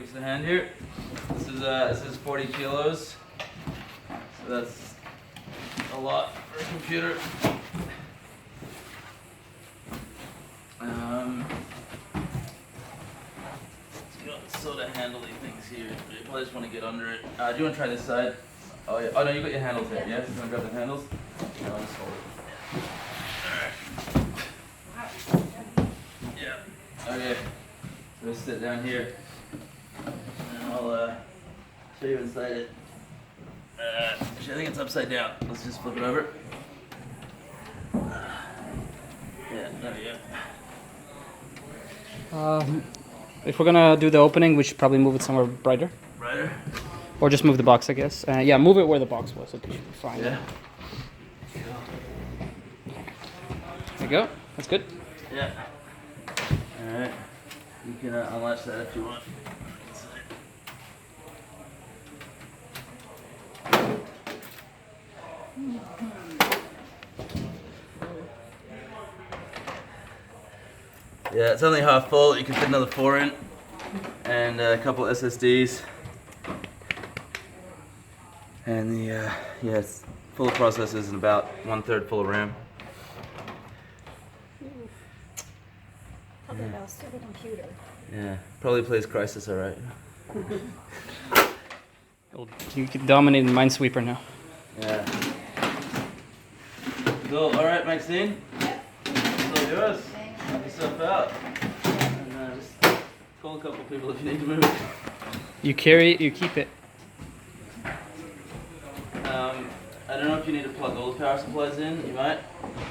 give us a hand here. This is 40 kilos. So that's a lot for a computer. It's got sort of handly things here. You probably just want to get under it. Do you want to try this side? Oh yeah. Oh no, you got your handles there. Yeah. You want to grab the handles? No, I'll just hold it. Yeah. Okay. So we'll sit down here, and I'll show you inside it. Actually, I think it's upside down. Let's just flip it over. Yeah, there we go. If we're gonna do the opening, we should probably move it somewhere brighter. Brighter? Or just move the box, I guess. Yeah, move it where the box was. It should be fine. Yeah. There you go. That's good. Yeah. Alright. You can unlatch that if you want. Yeah, it's only half full. You can fit another 4 in, and a couple SSDs. And the yeah, it's full of processors and about 1/3 full of RAM. Probably about a computer. Yeah, probably plays Crysis alright. You can dominate Minesweeper now. Yeah. Cool. Alright, Maxine. Yep. It's all yours. Knock yourself out. And just call a couple people if you need to move. You carry it, you keep it. I don't know if you need to plug all the power supplies in. You might.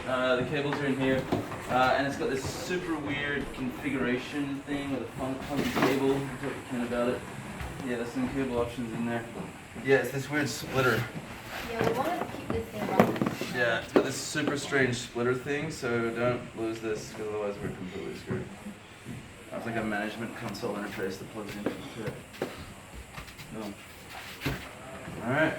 The cables are in here. And it's got this super weird configuration thing with a funky cable. I'll talk to Ken about it. Yeah, there's some cable options in there. Yeah, it's this weird splitter. Yeah, we wanted to keep this thing running. Yeah, it's got this super strange splitter thing, so don't lose this, because otherwise we're completely screwed. It's like a management console interface that plugs into it. Boom. Alright.